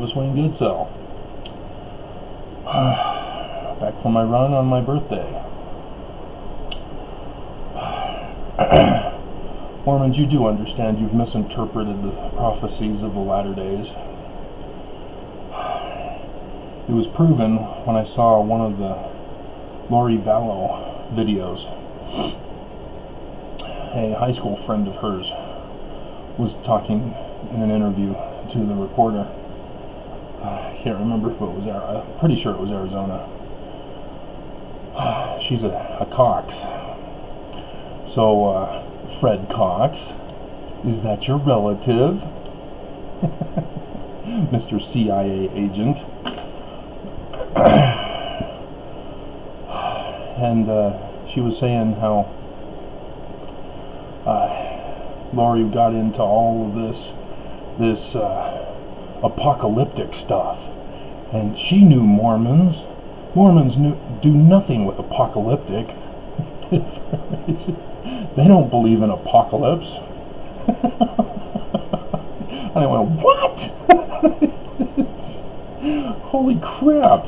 Travis Wayne Goodsell. Back from my run on my birthday. Mormons, you do understand you've misinterpreted the prophecies of the latter days. It was proven when I saw one of the Lori Vallow videos. A high school friend of hers was talking in an interview to the reporter. I can't remember if it was I'm pretty sure it was Arizona. She's a Cox. So, Fred Cox, is that your relative? Mr. CIA agent. And she was saying how Lori got into all of this apocalyptic stuff, and she knew Mormons. Mormons do nothing with apocalyptic. They don't believe in apocalypse. And I went, what? Holy crap.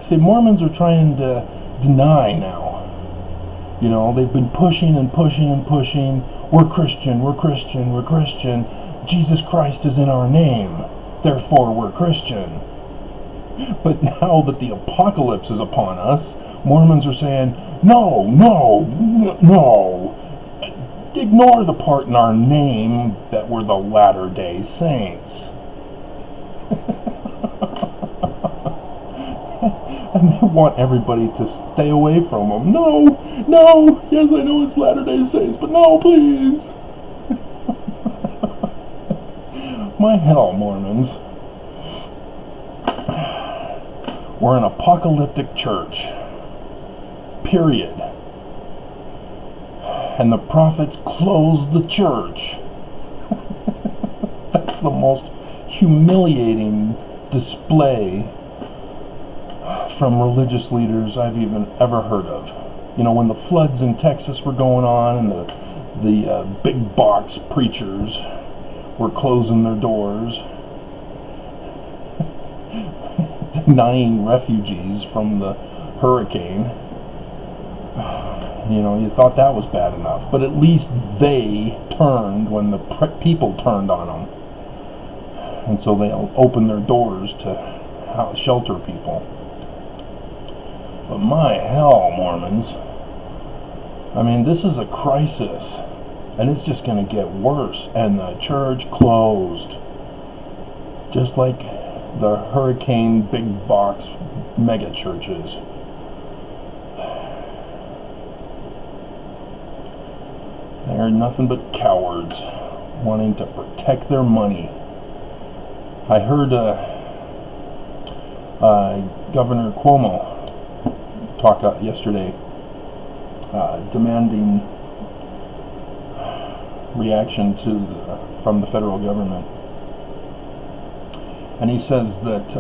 See, Mormons are trying to deny now. You know, they've been pushing and pushing and pushing. We're Christian, we're Christian, we're Christian. Jesus Christ is in our name. Therefore, we're Christian. But now that the apocalypse is upon us, Mormons are saying, no. Ignore the part in our name that we're the Latter-day Saints. And they want everybody to stay away from them. No, yes, I know it's Latter-day Saints, but no, please. My hell, Mormons. We're an apocalyptic church. Period. And the prophets closed the church. That's the most humiliating display from religious leaders I've ever heard of. You know, when the floods in Texas were going on and the big box preachers were closing their doors, denying refugees from the hurricane, you know, you thought that was bad enough. But at least they turned when the people turned on them. And so they opened their doors to shelter people. But my hell, Mormons. I mean, this is a crisis. And it's just going to get worse. And the church closed. Just like the hurricane big box mega churches. They're nothing but cowards wanting to protect their money. I heard Governor Cuomo talk yesterday, demanding reaction from the federal government. And he says that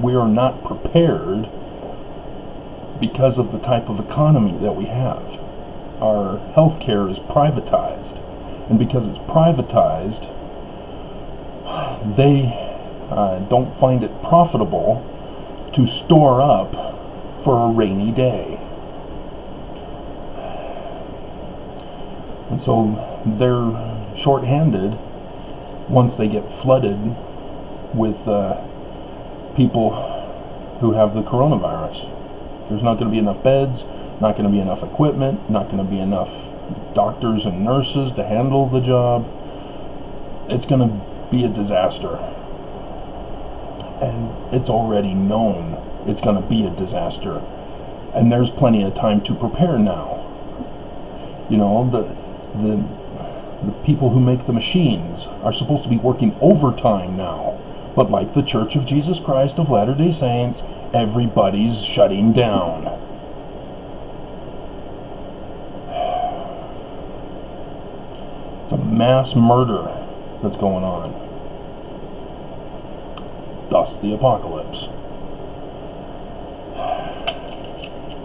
we are not prepared because of the type of economy that we have. Our health care is privatized. And because it's privatized, they don't find it profitable to store up for a rainy day. And so they're short-handed once they get flooded with people who have the coronavirus. There's not going to be enough beds, not going to be enough equipment, not going to be enough doctors and nurses to handle the job. It's going to be a disaster. And it's already known it's going to be a disaster. And there's plenty of time to prepare now. You know, the people who make the machines are supposed to be working overtime now. But like the Church of Jesus Christ of Latter-day Saints, everybody's shutting down. It's a mass murder that's going on. Thus the apocalypse.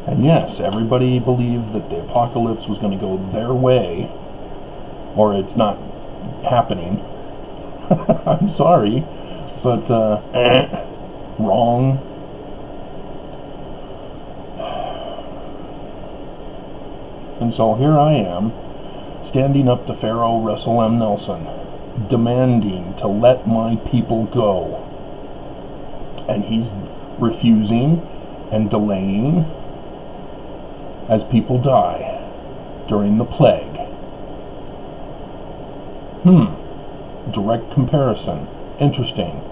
And yes, everybody believed that the apocalypse was going to go their way, or it's not happening. I'm sorry. But, wrong. And so here I am, standing up to Pharaoh Russell M. Nelson, demanding to let my people go. And he's refusing and delaying as people die during the plague. Direct comparison. Interesting.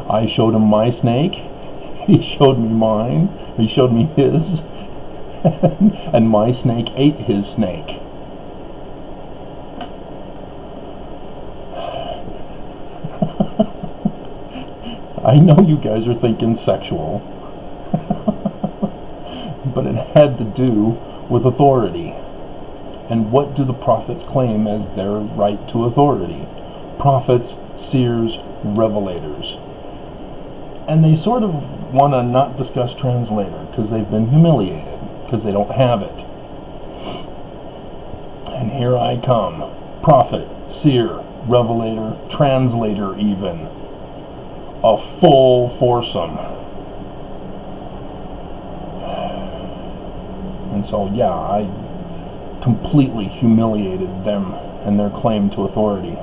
I showed him my snake. He showed me mine. He showed me his. And my snake ate his snake. I know you guys are thinking sexual. But it had to do with authority. And what do the prophets claim as their right to authority? Prophets, seers, revelators. And they sort of want to not discuss translator because they've been humiliated, because they don't have it. And here I come. Prophet, seer, revelator, translator even. A full foursome. And so, yeah, I completely humiliated them and their claim to authority.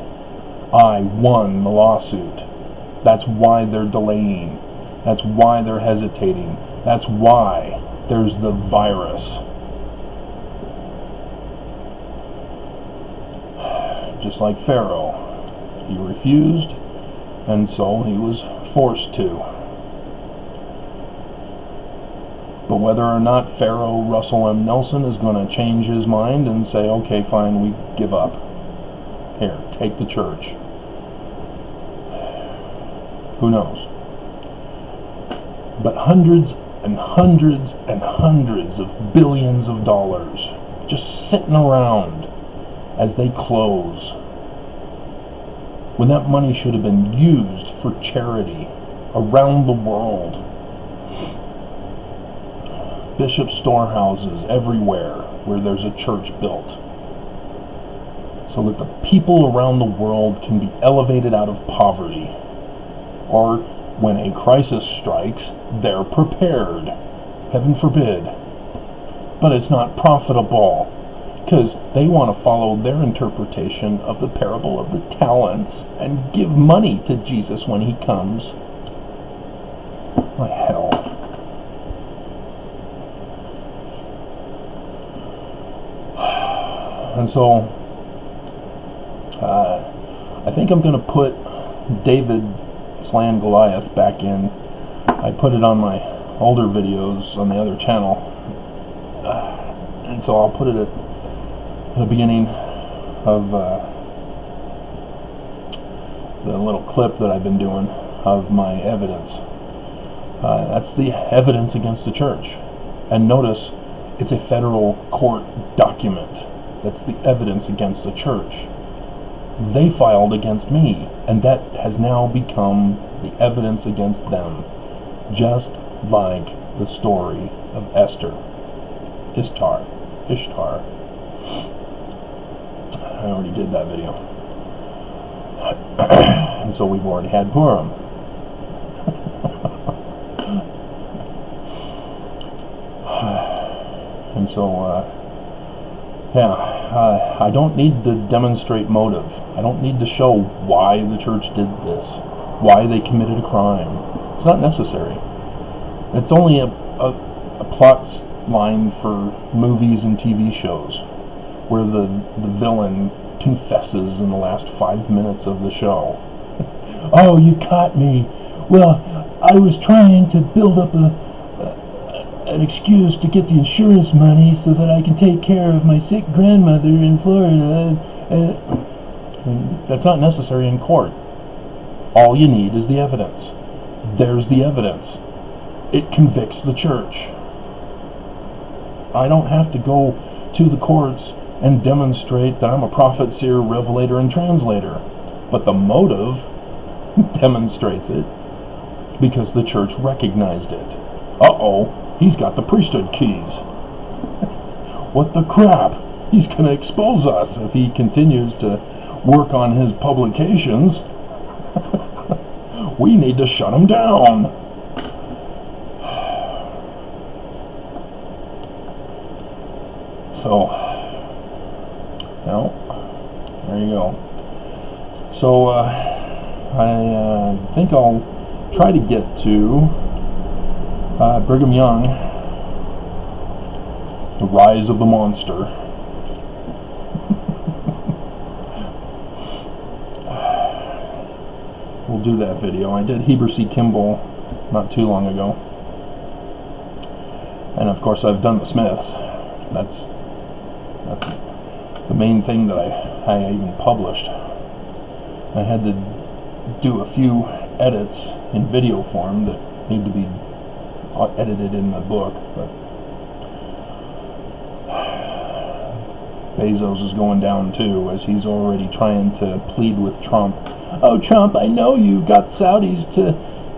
I won the lawsuit. That's why they're delaying. That's why they're hesitating. That's why there's the virus. Just like Pharaoh. He refused, and so he was forced to. But whether or not Pharaoh Russell M. Nelson is going to change his mind and say, okay, fine, we give up. Here, take the church. Who knows? But hundreds and hundreds and hundreds of billions of dollars just sitting around as they close, when that money should have been used for charity around the world. Bishop storehouses everywhere where there's a church built, so that the people around the world can be elevated out of poverty, or when a crisis strikes, they're prepared. Heaven forbid. But it's not profitable, because they want to follow their interpretation of the parable of the talents and give money to Jesus when he comes. My hell. And so, I think I'm going to put David slaying Goliath back in. I put it on my older videos on the other channel. And so I'll put it at the beginning of the little clip that I've been doing of my evidence. That's the evidence against the church. And notice, it's a federal court document. That's the evidence against the church. They filed against me, and that has now become the evidence against them. Just like the story of Esther. Ishtar. I already did that video. And so we've already had Purim. And so, I don't need to demonstrate motive. I don't need to show why the church did this, why they committed a crime. It's not necessary. It's only a plot line for movies and TV shows, where the villain confesses in the last 5 minutes of the show. Oh, you caught me. Well, I was trying to build up an excuse to get the insurance money so that I can take care of my sick grandmother in Florida. And that's not necessary in court. All you need is the evidence. There's the evidence. It convicts the church. I don't have to go to the courts and demonstrate that I'm a prophet, seer, revelator, and translator. But the motive demonstrates it, because the church recognized it. Uh-oh. He's got the priesthood keys. What the crap? He's going to expose us if he continues to work on his publications. We need to shut him down. So, well, there you go. So, I think I'll try to get to Brigham Young, The Rise of the Monster. We'll do that video. I did Heber C. Kimball not too long ago. And of course I've done the Smiths. That's the main thing that I even published. I had to do a few edits in video form that need to be edited in the book, but Bezos is going down too, as he's already trying to plead with Trump. Oh, Trump, I know you got Saudis to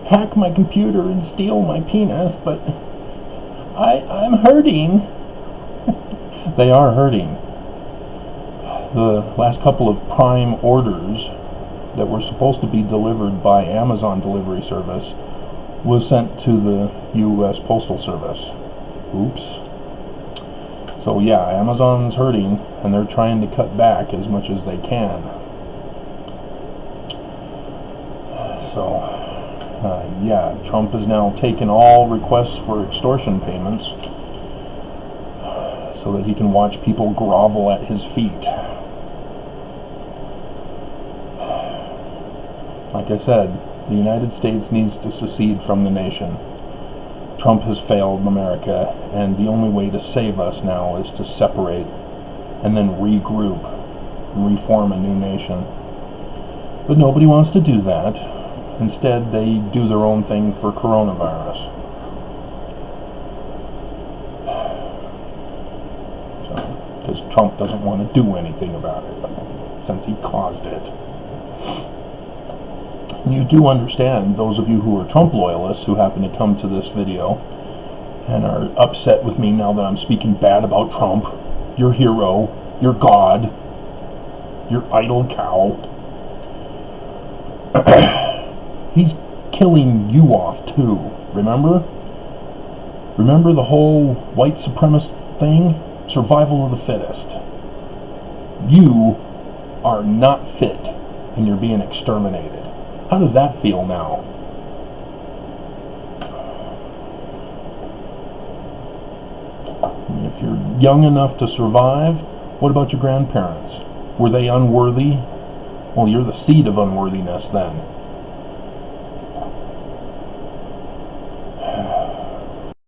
hack my computer and steal my penis, but I'm hurting. They are hurting. The last couple of Prime orders that were supposed to be delivered by Amazon delivery service was sent to the U.S. Postal Service. Oops. So yeah, Amazon's hurting, and they're trying to cut back as much as they can. So, yeah, Trump has now taken all requests for extortion payments so that he can watch people grovel at his feet. Like I said, the United States needs to secede from the nation. Trump has failed America, and the only way to save us now is to separate and then regroup and reform a new nation. But nobody wants to do that. Instead, they do their own thing for coronavirus. Because Trump doesn't want to do anything about it, since he caused it. You do understand, those of you who are Trump loyalists who happen to come to this video and are upset with me now that I'm speaking bad about Trump, your hero, your god, your idol cow. He's killing you off too, remember? Remember the whole white supremacist thing? Survival of the fittest. You are not fit and you're being exterminated. How does that feel now? If you're young enough to survive, what about your grandparents? Were they unworthy? Well, you're the seed of unworthiness then.